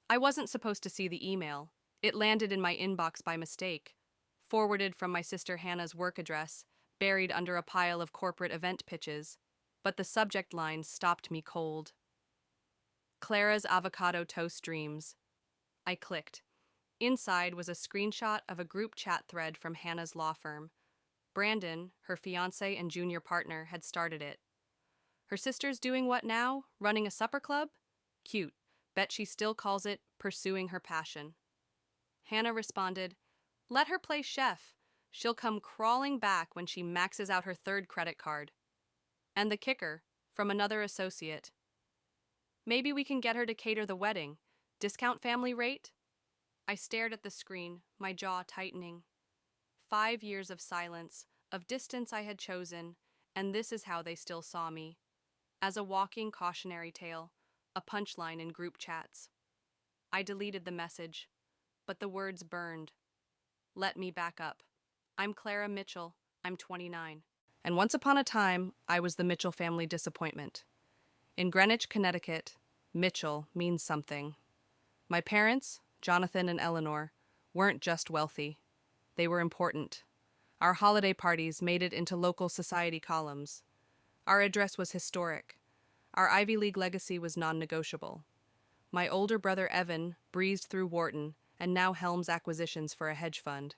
I wasn't supposed to see the email. It landed in my inbox by mistake, forwarded from my sister Hannah's work address, buried under a pile of corporate event pitches. But the subject line stopped me cold. Clara's avocado toast dreams. I clicked. Inside was a screenshot of a group chat thread from Hannah's law firm. Brandon, her fiance and junior partner, had started it. Her sister's doing what now? Running a supper club? Cute. Bet she still calls it pursuing her passion. Hannah responded, "Let her play chef. She'll come crawling back when she maxes out her third credit card." And the kicker, from another associate, "Maybe we can get her to cater the wedding. Discount family rate?" I stared at the screen, my jaw tightening. 5 years of silence, of distance I had chosen, and this is how they still saw me. As a walking cautionary tale, a punchline in group chats. I deleted the message, but the words burned. Let me back up. I'm Clara Mitchell. I'm 29. And once upon a time, I was the Mitchell family disappointment. In Greenwich, Connecticut, Mitchell means something. My parents, Jonathan and Eleanor, weren't just wealthy. They were important. Our holiday parties made it into local society columns. Our address was historic. Our Ivy League legacy was non-negotiable. My older brother Evan breezed through Wharton and now helms acquisitions for a hedge fund.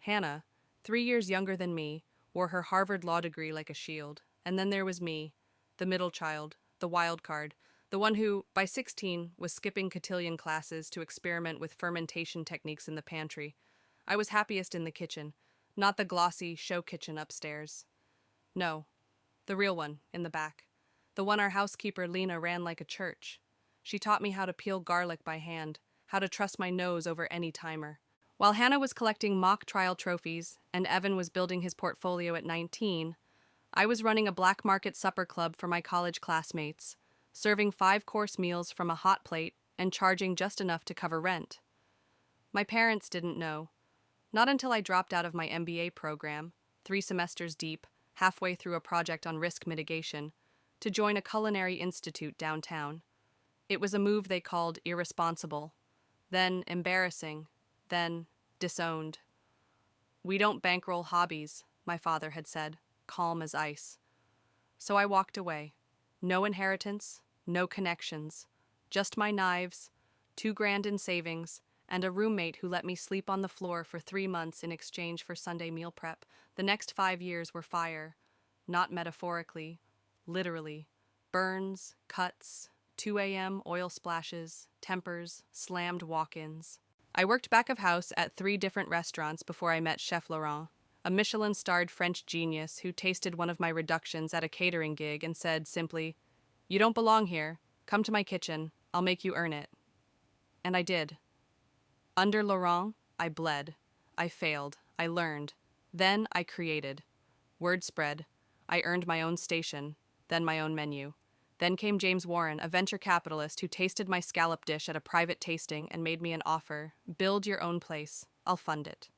Hannah, 3 years younger than me, wore her Harvard law degree like a shield. And then there was me, the middle child, the wild card, the one who, by 16, was skipping cotillion classes to experiment with fermentation techniques in the pantry. I was happiest in the kitchen, not the glossy show kitchen upstairs. No, the real one, in the back. The one our housekeeper Lena ran like a church. She taught me how to peel garlic by hand, how to trust my nose over any timer. While Hannah was collecting mock trial trophies and Evan was building his portfolio at 19, I was running a black market supper club for my college classmates, serving 5-course meals from a hot plate and charging just enough to cover rent. My parents didn't know. Not until I dropped out of my MBA program, 3 semesters deep, halfway through a project on risk mitigation, to join a culinary institute downtown. It was a move they called irresponsible, then embarrassing, then disowned. "We don't bankroll hobbies," my father had said, calm as ice. So I walked away. No inheritance, no connections, just my knives, $2,000 in savings, and a roommate who let me sleep on the floor for 3 months in exchange for Sunday meal prep. The next 5 years were fire, not metaphorically, literally. Burns, cuts, 2 a.m. oil splashes, tempers, slammed walk-ins. I worked back of house at 3 different restaurants before I met Chef Laurent, a Michelin-starred French genius who tasted one of my reductions at a catering gig and said simply, "You don't belong here. Come to my kitchen. I'll make you earn it." And I did. Under Laurent, I bled. I failed. I learned. Then I created. Word spread. I earned my own station, then my own menu. Then came James Warren, a venture capitalist who tasted my scallop dish at a private tasting and made me an offer. "Build your own place. I'll fund it."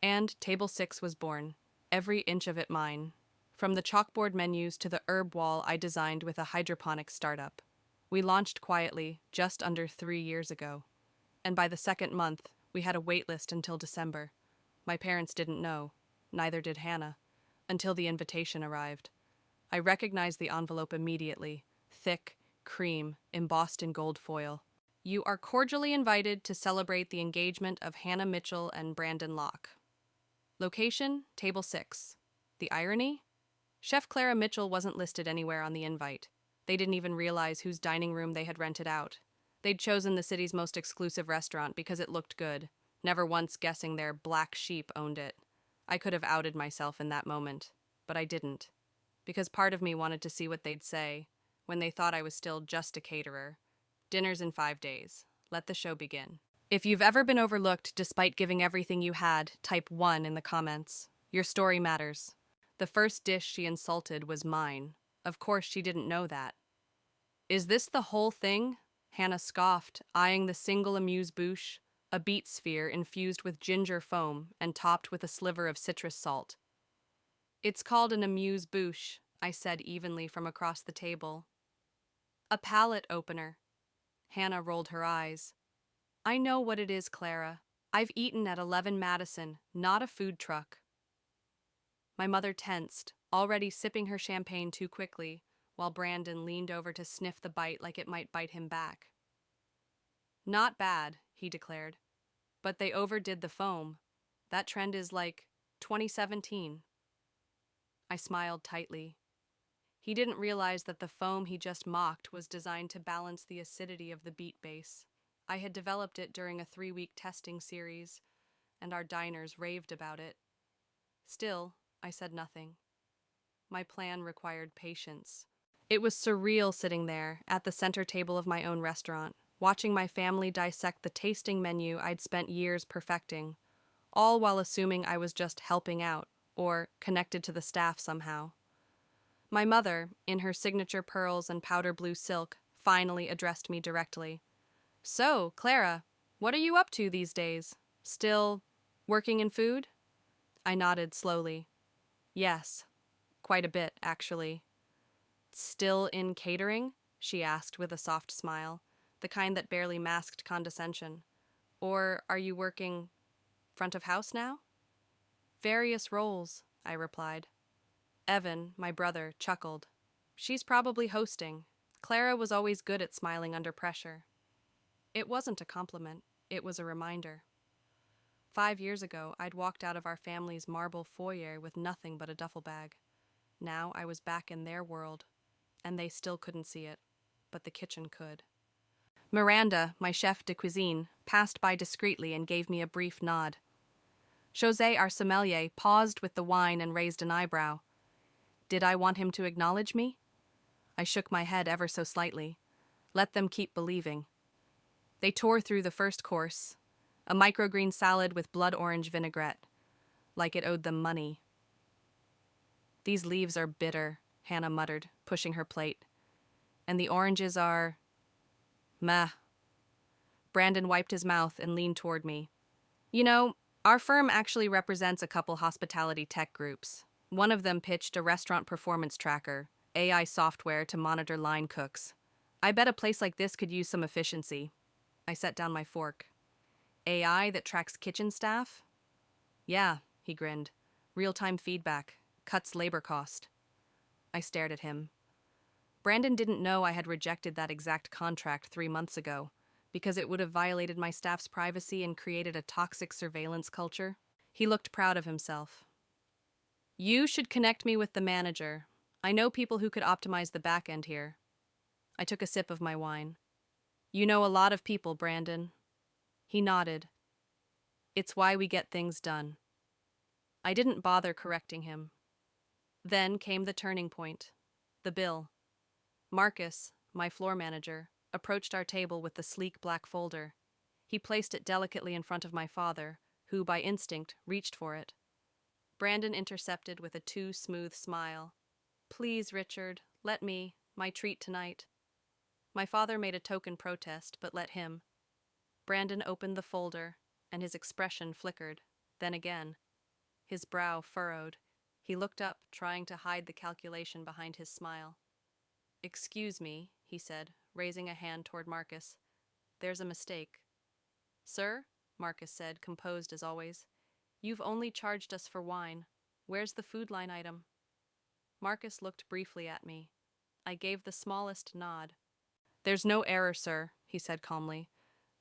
And Table 6 was born, every inch of it mine. From the chalkboard menus to the herb wall I designed with a hydroponic startup. We launched quietly just under 3 years ago. And by the second month, we had a wait list until December. My parents didn't know, neither did Hannah, until the invitation arrived. I recognized the envelope immediately, thick, cream, embossed in gold foil. "You are cordially invited to celebrate the engagement of Hannah Mitchell and Brandon Locke. Location, Table 6. The irony? Chef Clara Mitchell wasn't listed anywhere on the invite. They didn't even realize whose dining room they had rented out. They'd chosen the city's most exclusive restaurant because it looked good, never once guessing their black sheep owned it. I could have outed myself in that moment, but I didn't. Because part of me wanted to see what they'd say when they thought I was still just a caterer. Dinner's in 5 days. Let the show begin. If you've ever been overlooked despite giving everything you had, type 1 in the comments. Your story matters. The first dish she insulted was mine. Of course, she didn't know that. "Is this the whole thing?" Hannah scoffed, eyeing the single amuse-bouche, a beet sphere infused with ginger foam and topped with a sliver of citrus salt. "It's called an amuse-bouche," I said evenly from across the table. "A palate opener." Hannah rolled her eyes. I know what it is, Clara. I've eaten at 11 Madison, not a food truck. My mother tensed, already sipping her champagne too quickly, while Brandon leaned over to sniff the bite like it might bite him back. Not bad, he declared. But they overdid the foam. That trend is like 2017. I smiled tightly. He didn't realize that the foam he just mocked was designed to balance the acidity of the beet base. I had developed it during a 3-week testing series, and our diners raved about it. Still, I said nothing. My plan required patience. It was surreal sitting there, at the center table of my own restaurant, watching my family dissect the tasting menu I'd spent years perfecting, all while assuming I was just helping out, or connected to the staff somehow. My mother, in her signature pearls and powder blue silk, finally addressed me directly. "So, Clara, what are you up to these days? Still working in food?" I nodded slowly. "Yes, quite a bit, actually." "Still in catering?" she asked with a soft smile, the kind that barely masked condescension. "Or are you working front of house now?" "Various roles," I replied. Evan, my brother, chuckled. "She's probably hosting." Clara was always good at smiling under pressure. It wasn't a compliment, it was a reminder. 5 years ago, I'd walked out of our family's marble foyer with nothing but a duffel bag. Now I was back in their world, and they still couldn't see it, but the kitchen could. Miranda, my chef de cuisine, passed by discreetly and gave me a brief nod. José, our sommelier, paused with the wine and raised an eyebrow. Did I want him to acknowledge me? I shook my head ever so slightly. Let them keep believing. They tore through the first course, a microgreen salad with blood orange vinaigrette, like it owed them money. "These leaves are bitter," Hannah muttered, pushing her plate. "And the oranges are... meh." Brandon wiped his mouth and leaned toward me. "You know, our firm actually represents a couple hospitality tech groups. One of them pitched a restaurant performance tracker, AI software to monitor line cooks. I bet a place like this could use some efficiency." I set down my fork. "AI that tracks kitchen staff?" "Yeah," he grinned. "Real-time feedback. Cuts labor cost." I stared at him. Brandon didn't know I had rejected that exact contract 3 months ago, because it would have violated my staff's privacy and created a toxic surveillance culture. He looked proud of himself. "You should connect me with the manager. I know people who could optimize the back end here." I took a sip of my wine. "You know a lot of people, Brandon." He nodded. "It's why we get things done." I didn't bother correcting him. Then came the turning point. The bill. Marcus, my floor manager, approached our table with the sleek black folder. He placed it delicately in front of my father, who, by instinct, reached for it. Brandon intercepted with a too smooth smile. "Please, Richard, let me, my treat tonight." My father made a token protest, but let him. Brandon opened the folder, and his expression flickered. Then again. His brow furrowed. He looked up, trying to hide the calculation behind his smile. "Excuse me," he said, raising a hand toward Marcus. "There's a mistake." "Sir," Marcus said, composed as always, "you've only charged us for wine. Where's the food line item?" Marcus looked briefly at me. I gave the smallest nod. "There's no error, sir," he said calmly.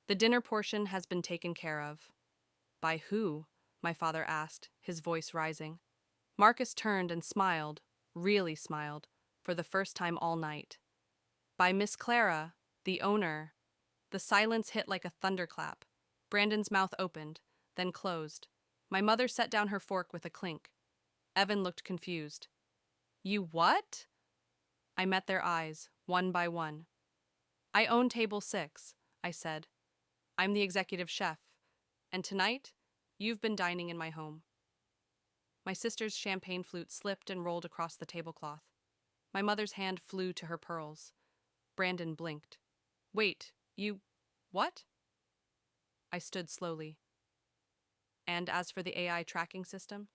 "The dinner portion has been taken care of." "By who?" my father asked, his voice rising. Marcus turned and smiled, really smiled, for the first time all night. "By Miss Clara, the owner." The silence hit like a thunderclap. Brandon's mouth opened, then closed. My mother set down her fork with a clink. Evan looked confused. "You what?" I met their eyes, one by one. "I own table 6, I said. "I'm the executive chef, and tonight, you've been dining in my home." My sister's champagne flute slipped and rolled across the tablecloth. My mother's hand flew to her pearls. Brandon blinked. "Wait, you... what?" I stood slowly. "And as for the AI tracking system?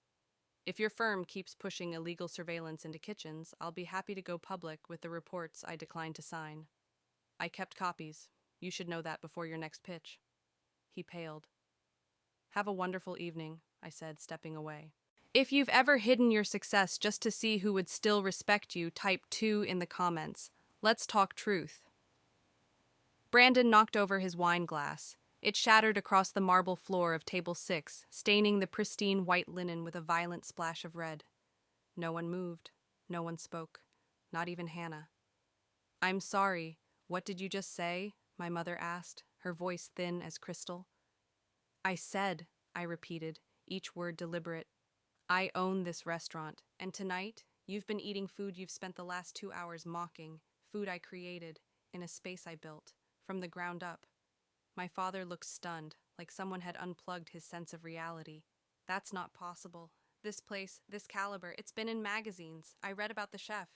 If your firm keeps pushing illegal surveillance into kitchens, I'll be happy to go public with the reports I declined to sign. I kept copies. You should know that before your next pitch." He paled. Have a wonderful evening, I said, stepping away. If you've ever hidden your success just to see who would still respect you, type 2 in the comments. Let's talk truth. Brandon knocked over his wine glass. It shattered across the marble floor of table 6, staining the pristine white linen with a violent splash of red. No one moved. No one spoke. Not even Hannah. I'm sorry. What did you just say? My mother asked, her voice thin as crystal. I said, I repeated, each word deliberate. I own this restaurant, and tonight, you've been eating food you've spent the last 2 hours mocking, food I created, in a space I built, from the ground up. My father looked stunned, like someone had unplugged his sense of reality. That's not possible. This place, this caliber, it's been in magazines. I read about the chef.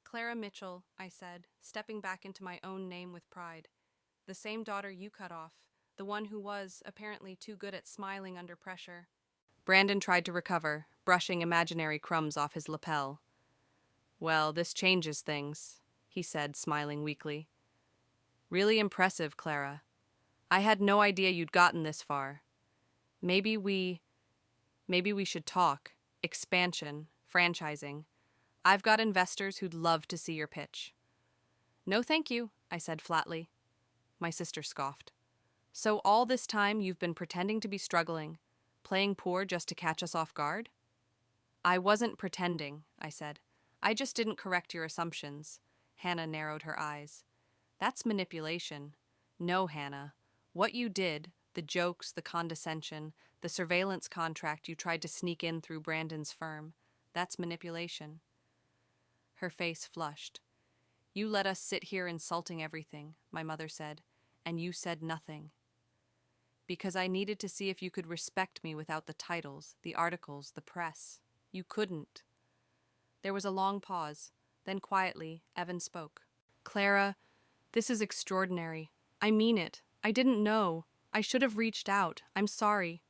Clara Mitchell, I said, stepping back into my own name with pride. The same daughter you cut off, the one who was, apparently, too good at smiling under pressure. Brandon tried to recover, brushing imaginary crumbs off his lapel. Well, this changes things, he said, smiling weakly. Really impressive, Clara. I had no idea you'd gotten this far. Maybe we should talk. Expansion, franchising. I've got investors who'd love to see your pitch. No thank you, I said flatly. My sister scoffed. So all this time you've been pretending to be struggling, playing poor just to catch us off guard? I wasn't pretending, I said. I just didn't correct your assumptions. Hannah narrowed her eyes. That's manipulation. No, Hannah. What you did, the jokes, the condescension, the surveillance contract you tried to sneak in through Brandon's firm, that's manipulation. Her face flushed. You let us sit here insulting everything, my mother said, and you said nothing. Because I needed to see if you could respect me without the titles, the articles, the press. You couldn't. There was a long pause. Then quietly, Evan spoke. Clara, this is extraordinary. I mean it. I didn't know. I should have reached out. I'm sorry.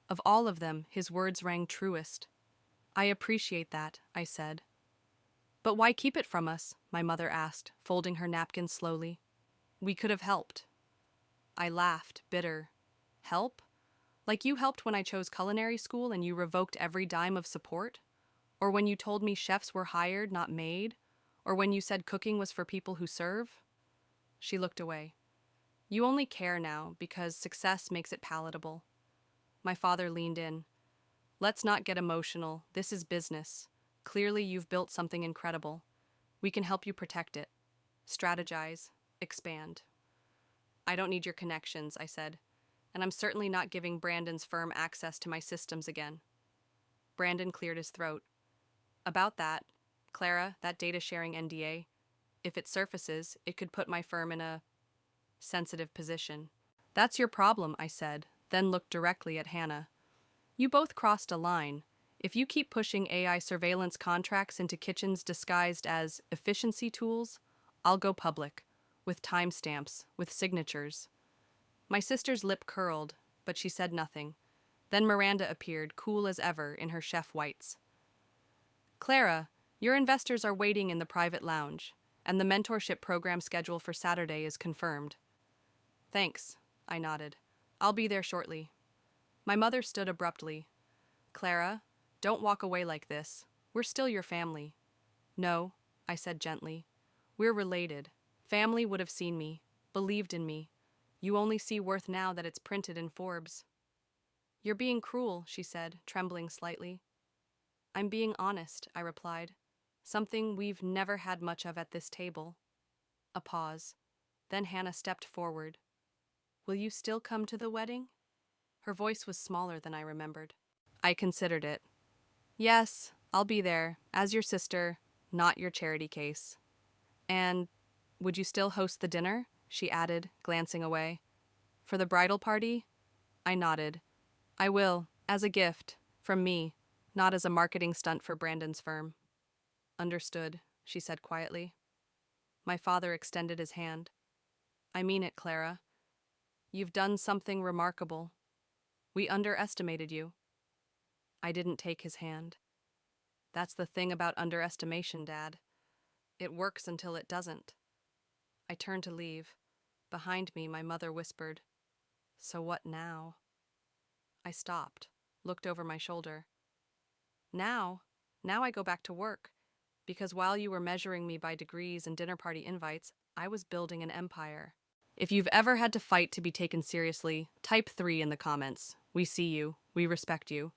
Of all of them, his words rang truest. I appreciate that, I said. But why keep it from us? My mother asked, folding her napkin slowly. We could have helped. I laughed, bitter. Help? Like you helped when I chose culinary school and you revoked every dime of support? Or when you told me chefs were hired, not made? Or when you said cooking was for people who serve? She looked away. You only care now because success makes it palatable. My father leaned in. Let's not get emotional. This is business. Clearly you've built something incredible. We can help you protect it. Strategize. Expand. I don't need your connections, I said. And I'm certainly not giving Brandon's firm access to my systems again. Brandon cleared his throat. About that, Clara, that data sharing NDA, if it surfaces, it could put my firm in a sensitive position. That's your problem, I said, then looked directly at Hannah. You both crossed a line. If you keep pushing AI surveillance contracts into kitchens disguised as efficiency tools, I'll go public, with timestamps, with signatures. My sister's lip curled, but she said nothing. Then Miranda appeared, cool as ever, in her chef whites. Clara, your investors are waiting in the private lounge, and the mentorship program schedule for Saturday is confirmed. Thanks, I nodded. I'll be there shortly. My mother stood abruptly. Clara, don't walk away like this. We're still your family. No, I said gently. We're related. Family would have seen me, believed in me. You only see worth now that it's printed in Forbes. You're being cruel, she said, trembling slightly. I'm being honest, I replied. Something we've never had much of at this table. A pause. Then Hannah stepped forward. Will you still come to the wedding? Her voice was smaller than I remembered. I considered it. Yes, I'll be there, as your sister, not your charity case. And would you still host the dinner? She added, glancing away. For the bridal party? I nodded. I will, as a gift, from me, not as a marketing stunt for Brandon's firm. Understood, she said quietly. My father extended his hand. I mean it, Clara. You've done something remarkable. We underestimated you. I didn't take his hand. That's the thing about underestimation, Dad. It works until it doesn't. I turned to leave. Behind me, my mother whispered, So what now? I stopped, looked over my shoulder. Now, now I go back to work, because while you were measuring me by degrees and dinner party invites, I was building an empire. If you've ever had to fight to be taken seriously, type 3 in the comments. We see you, we respect you,